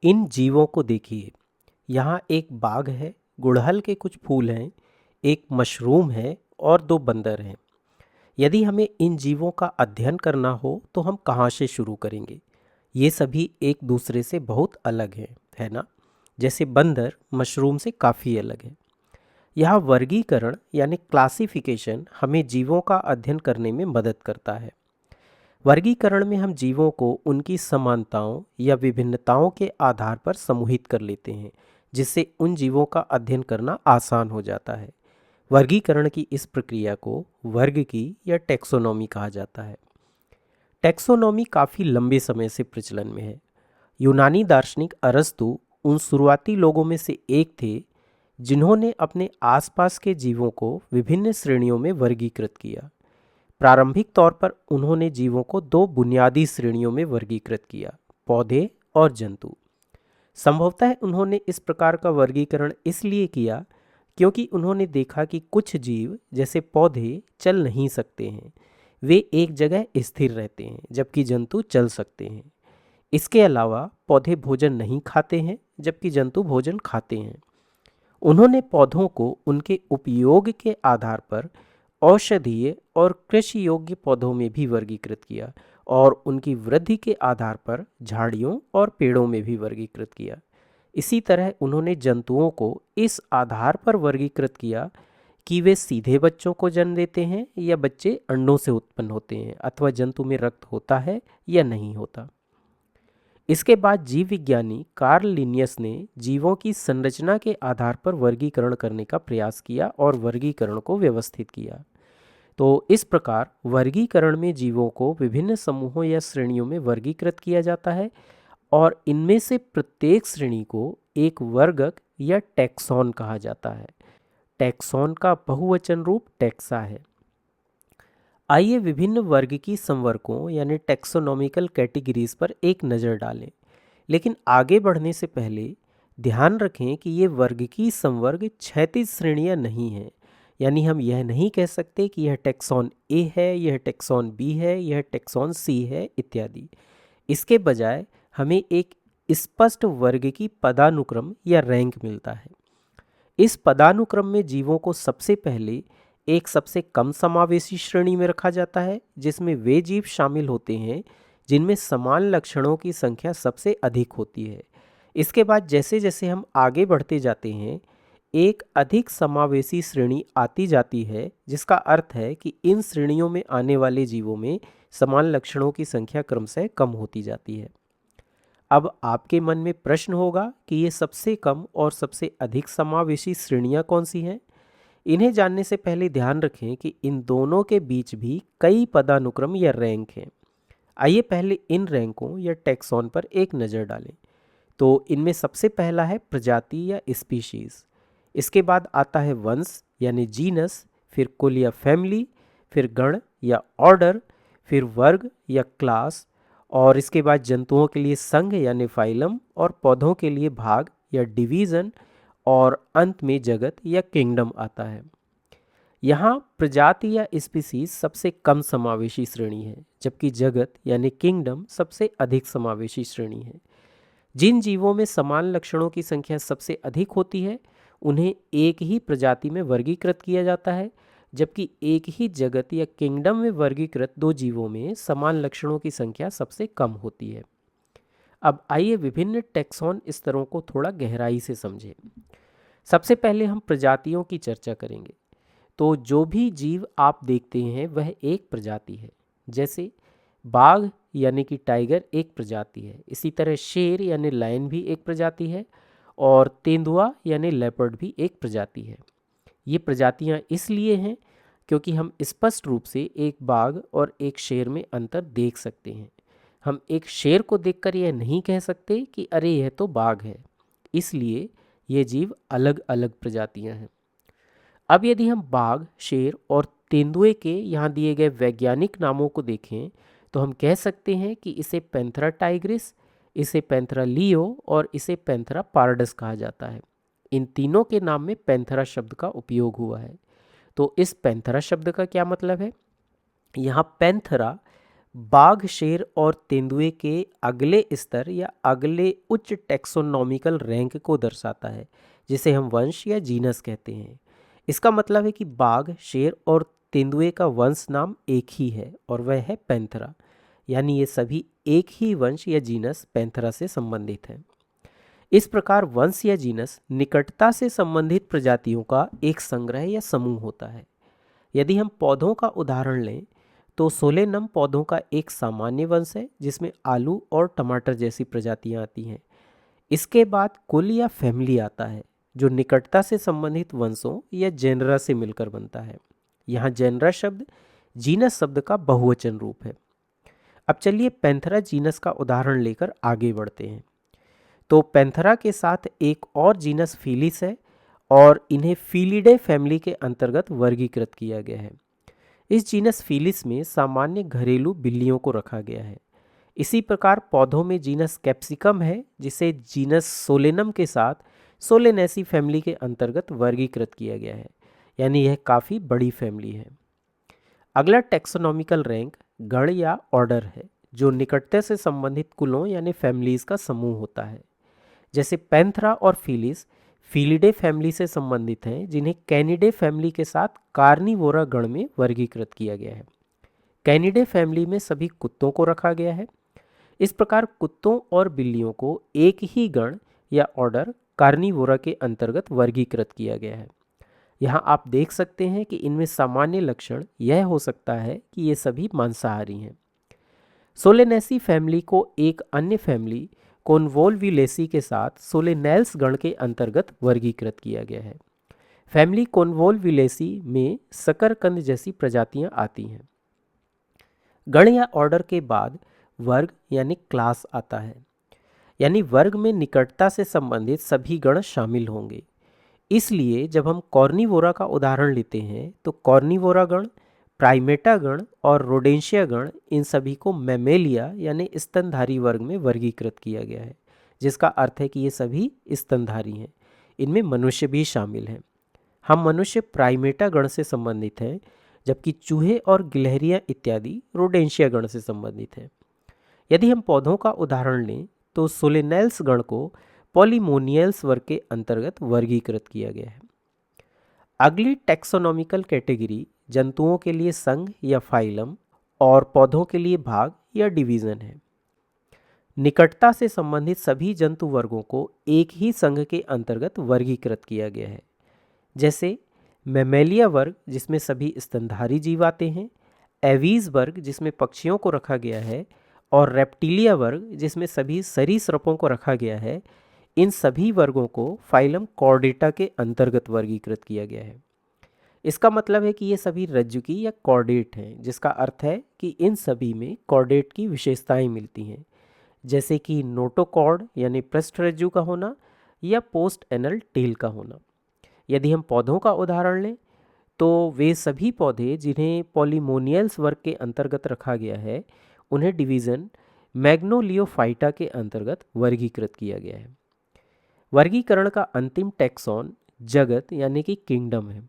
इन जीवों को देखिए। यहाँ एक बाग है, गुड़हल के कुछ फूल हैं, एक मशरूम है और दो बंदर हैं। यदि हमें इन जीवों का अध्ययन करना हो तो हम कहाँ से शुरू करेंगे? ये सभी एक दूसरे से बहुत अलग हैं, है ना? जैसे बंदर मशरूम से काफ़ी अलग है। यहाँ वर्गीकरण यानी क्लासिफिकेशन हमें जीवों का अध्ययन करने में मदद करता है। वर्गीकरण में हम जीवों को उनकी समानताओं या विभिन्नताओं के आधार पर समूहित कर लेते हैं, जिससे उन जीवों का अध्ययन करना आसान हो जाता है। वर्गीकरण की इस प्रक्रिया को वर्ग की या टैक्सोनॉमी कहा जाता है। टैक्सोनॉमी काफ़ी लंबे समय से प्रचलन में है। यूनानी दार्शनिक अरस्तु उन शुरुआती लोगों में से एक थे जिन्होंने अपने आसपास के जीवों को विभिन्न श्रेणियों में वर्गीकृत किया। प्रारंभिक तौर पर उन्होंने जीवों को दो बुनियादी श्रेणियों में वर्गीकृत किया, पौधे और जंतु। संभवतः उन्होंने इस प्रकार का वर्गीकरण इसलिए किया क्योंकि उन्होंने देखा कि कुछ जीव जैसे पौधे चल नहीं सकते हैं, वे एक जगह स्थिर रहते हैं, जबकि जंतु चल सकते हैं। इसके अलावा पौधे भोजन नहीं खाते हैं, जबकि जंतु भोजन खाते हैं। उन्होंने पौधों को उनके उपयोग के आधार पर औषधीय और कृषि योग्य पौधों में भी वर्गीकृत किया और उनकी वृद्धि के आधार पर झाड़ियों और पेड़ों में भी वर्गीकृत किया। इसी तरह उन्होंने जंतुओं को इस आधार पर वर्गीकृत किया कि वे सीधे बच्चों को जन्म देते हैं या बच्चे अंडों से उत्पन्न होते हैं, अथवा जंतु में रक्त होता है या नहीं होता। इसके बाद जीव विज्ञानी कार्ल लिनियस ने जीवों की संरचना के आधार पर वर्गीकरण करने का प्रयास किया और वर्गीकरण को व्यवस्थित किया। तो इस प्रकार वर्गीकरण में जीवों को विभिन्न समूहों या श्रेणियों में वर्गीकृत किया जाता है और इनमें से प्रत्येक श्रेणी को एक वर्गक या टैक्सॉन कहा जाता है। टैक्सॉन का बहुवचन रूप टैक्सा है। आइए विभिन्न वर्ग की संवर्गों यानी टैक्सोनॉमिकल कैटेगरीज पर एक नज़र डालें। लेकिन आगे बढ़ने से पहले ध्यान रखें कि ये वर्ग की संवर्ग क्षैतिज श्रेणियां नहीं हैं। यानी हम यह नहीं कह सकते कि यह टैक्सॉन ए है, यह टैक्सॉन बी है, यह टैक्सॉन सी है इत्यादि। इसके बजाय हमें एक स्पष्ट वर्ग की पदानुक्रम या रैंक मिलता है। इस पदानुक्रम में जीवों को सबसे पहले एक सबसे कम समावेशी श्रेणी में रखा जाता है, जिसमें वे जीव शामिल होते हैं जिनमें समान लक्षणों की संख्या सबसे अधिक होती है। इसके बाद जैसे जैसे हम आगे बढ़ते जाते हैं, एक अधिक समावेशी श्रेणी आती जाती है, जिसका अर्थ है कि इन श्रेणियों में आने वाले जीवों में समान लक्षणों की संख्या क्रमशः कम होती जाती है। अब आपके मन में प्रश्न होगा कि ये सबसे कम और सबसे अधिक समावेशी श्रेणियां कौन सी हैं? इन्हें जानने से पहले ध्यान रखें कि इन दोनों के बीच भी कई पदानुक्रम या रैंक हैं। आइए पहले इन रैंकों या टैक्सॉन पर एक नज़र डालें। तो इनमें सबसे पहला है प्रजाति या स्पीशीज। इसके बाद आता है वंश यानी जीनस, फिर कुल या फैमिली, फिर गण या ऑर्डर, फिर वर्ग या क्लास, और इसके बाद जंतुओं के लिए संघ यानी फाइलम, और पौधों के लिए भाग या डिवीज़न, और अंत में जगत या किंगडम आता है। यहाँ प्रजाति या स्पीसीज सबसे कम समावेशी श्रेणी है, जबकि जगत यानी किंगडम सबसे अधिक समावेशी श्रेणी है। जिन जीवों में समान लक्षणों की संख्या सबसे अधिक होती है उन्हें एक ही प्रजाति में वर्गीकृत किया जाता है, जबकि एक ही जगत या किंगडम में वर्गीकृत दो जीवों में समान लक्षणों की संख्या सबसे कम होती है। अब आइए विभिन्न टैक्सॉन स्तरों को थोड़ा गहराई से समझें। सबसे पहले हम प्रजातियों की चर्चा करेंगे। तो जो भी जीव आप देखते हैं वह एक प्रजाति है। जैसे बाघ यानी कि टाइगर एक प्रजाति है, इसी तरह शेर यानी लायन भी एक प्रजाति है, और तेंदुआ यानी लेपर्ड भी एक प्रजाति है। ये प्रजातियां इसलिए हैं क्योंकि हम स्पष्ट रूप से एक बाघ और एक शेर में अंतर देख सकते हैं। हम एक शेर को देखकर यह नहीं कह सकते कि अरे यह तो बाघ है। इसलिए ये जीव अलग अलग प्रजातियां हैं। अब यदि हम बाघ, शेर और तेंदुए के यहाँ दिए गए वैज्ञानिक नामों को देखें तो हम कह सकते हैं कि इसे पैंथरा टाइग्रिस, इसे पैंथरा लियो और इसे पैंथरा पारडस कहा जाता है। इन तीनों के नाम में पैंथरा शब्द का उपयोग हुआ है। तो इस पैंथरा शब्द का क्या मतलब है? यहाँ पैंथरा बाघ, शेर और तेंदुए के अगले स्तर या अगले उच्च टैक्सोनॉमिकल रैंक को दर्शाता है, जिसे हम वंश या जीनस कहते हैं। इसका मतलब है कि बाघ, शेर और तेंदुए का वंश नाम एक ही है और वह है पैंथेरा, यानी ये सभी एक ही वंश या जीनस पैंथेरा से संबंधित हैं। इस प्रकार वंश या जीनस निकटता से संबंधित प्रजातियों का एक संग्रह या समूह होता है। यदि हम पौधों का उदाहरण लें तो सोलेनम पौधों का एक सामान्य वंश है जिसमें आलू और टमाटर जैसी प्रजातियां आती हैं। इसके बाद कुल या फैमिली आता है जो निकटता से संबंधित वंशों या जेनरा से मिलकर बनता है। यहाँ जेनरा शब्द जीनस शब्द का बहुवचन रूप है। अब चलिए पैंथेरा जीनस का उदाहरण लेकर आगे बढ़ते हैं। तो पैंथेरा के साथ एक और जीनस फीलिस है और इन्हें फीलिडे फैमिली के अंतर्गत वर्गीकृत किया गया है। इस जीनस फीलिस में सामान्य घरेलू बिल्लियों को रखा गया है। इसी प्रकार पौधों में जीनस कैप्सिकम है जिसे जीनस सोलेनम के साथ सोलेनेसी फैमिली के अंतर्गत वर्गीकृत किया गया है, यानी यह काफ़ी बड़ी फैमिली है। अगला टैक्सोनॉमिकल रैंक गण या ऑर्डर है जो निकटता से संबंधित कुलों यानी फैमिलीज का समूह होता है। जैसे पैंथेरा और फीलिस फीलिडे फैमिली से संबंधित हैं, जिन्हें कैनिडे फैमिली के साथ कार्निवोरा गण में वर्गीकृत किया गया है। कैनिडे फैमिली में सभी कुत्तों को रखा गया है। इस प्रकार कुत्तों और बिल्लियों को एक ही गण या ऑर्डर कार्निवोरा के अंतर्गत वर्गीकृत किया गया है। यहाँ आप देख सकते हैं कि इनमें सामान्य लक्षण यह हो सकता है कि ये सभी मांसाहारी हैं। सोलेनेसी फैमिली को एक अन्य फैमिली कोनवोल्विलेसी के साथ सोलेनेल्स गण के अंतर्गत वर्गीकृत किया गया है। फैमिली कोनवोल्विलेसी में शकरकंद जैसी प्रजातियां आती हैं। गण या ऑर्डर के बाद वर्ग यानी क्लास आता है, यानी वर्ग में निकटता से संबंधित सभी गण शामिल होंगे। इसलिए जब हम कॉर्निवोरा का उदाहरण लेते हैं तो कॉर्निवोरा गण, प्राइमेटा गण और रोडेंशिया गण, इन सभी को मैमेलिया यानी स्तनधारी वर्ग में वर्गीकृत किया गया है, जिसका अर्थ है कि ये सभी स्तनधारी हैं। इनमें मनुष्य भी शामिल हैं। हम मनुष्य प्राइमेटा गण से संबंधित हैं, जबकि चूहे और गिलहरियां इत्यादि रोडेंशिया गण से संबंधित हैं। यदि हम पौधों का उदाहरण लें तो सोलेनेल्स गण को पॉलीमोनियल्स वर्ग के अंतर्गत वर्गीकृत किया गया है। अगली टैक्सोनॉमिकल कैटेगरी जंतुओं के लिए संघ या फाइलम और पौधों के लिए भाग या डिवीजन है। निकटता से संबंधित सभी जंतु वर्गों को एक ही संघ के अंतर्गत वर्गीकृत किया गया है। जैसे मैमेलिया वर्ग जिसमें सभी स्तनधारी जीव आते हैं, एवीज वर्ग जिसमें पक्षियों को रखा गया है और रेप्टिलिया वर्ग जिसमें सभी सरीसृपों को रखा गया है। इन सभी वर्गों को फाइलम कॉर्डेटा के अंतर्गत वर्गीकृत किया गया है। इसका मतलब है कि ये सभी रज्जुकी या कॉर्डेट हैं, जिसका अर्थ है कि इन सभी में कॉर्डेट की विशेषताएं मिलती हैं, जैसे कि नोटोकॉर्ड यानी पृष्ठरज्जु का होना या पोस्ट एनल टेल का होना। यदि हम पौधों का उदाहरण लें तो वे सभी पौधे जिन्हें पॉलीमोनियल्स वर्ग के अंतर्गत रखा गया है, उन्हें डिवीज़न मैग्नोलियोफाइटा के अंतर्गत वर्गीकृत किया गया है। वर्गीकरण का अंतिम टैक्सॉन जगत यानी कि किंगडम है।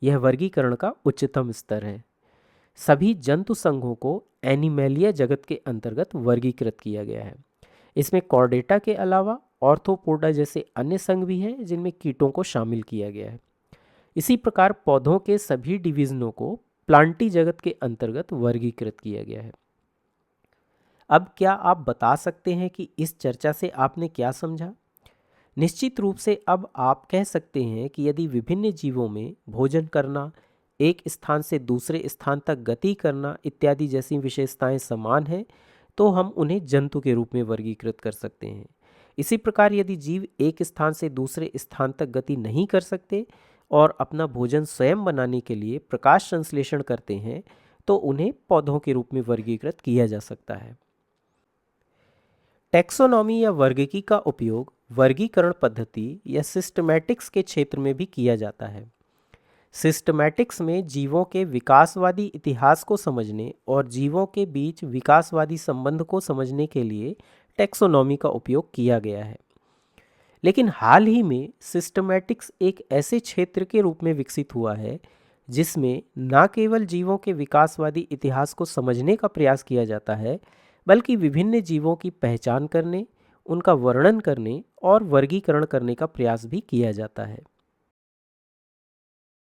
यह वर्गीकरण का उच्चतम स्तर है। सभी जंतु संघों को एनिमेलिया जगत के अंतर्गत वर्गीकृत किया गया है। इसमें कॉर्डेटा के अलावा ऑर्थोपोडा जैसे अन्य संघ भी हैं जिनमें कीटों को शामिल किया गया है। इसी प्रकार पौधों के सभी डिवीजनों को प्लांटी जगत के अंतर्गत वर्गीकृत किया गया है। अब क्या आप बता सकते हैं कि इस चर्चा से आपने क्या समझा? निश्चित रूप से अब आप कह सकते हैं कि यदि विभिन्न जीवों में भोजन करना, एक स्थान से दूसरे स्थान तक गति करना इत्यादि जैसी विशेषताएं समान हैं, तो हम उन्हें जंतु के रूप में वर्गीकृत कर सकते हैं। इसी प्रकार यदि जीव एक स्थान से दूसरे स्थान तक गति नहीं कर सकते और अपना भोजन स्वयं बनाने के लिए प्रकाश संश्लेषण करते हैं, तो उन्हें पौधों के रूप में वर्गीकृत किया जा सकता है। टैक्सोनॉमी या वर्गीकी का उपयोग वर्गीकरण पद्धति या सिस्टमैटिक्स के क्षेत्र में भी किया जाता है। सिस्टमैटिक्स में जीवों के विकासवादी इतिहास को समझने और जीवों के बीच विकासवादी संबंध को समझने के लिए टैक्सोनॉमी का उपयोग किया गया है। लेकिन हाल ही में सिस्टमैटिक्स एक ऐसे क्षेत्र के रूप में विकसित हुआ है जिसमें न केवल जीवों के विकासवादी इतिहास को समझने का प्रयास किया जाता है, बल्कि विभिन्न जीवों की पहचान करने, उनका वर्णन करने और वर्गीकरण करने का प्रयास भी किया जाता है।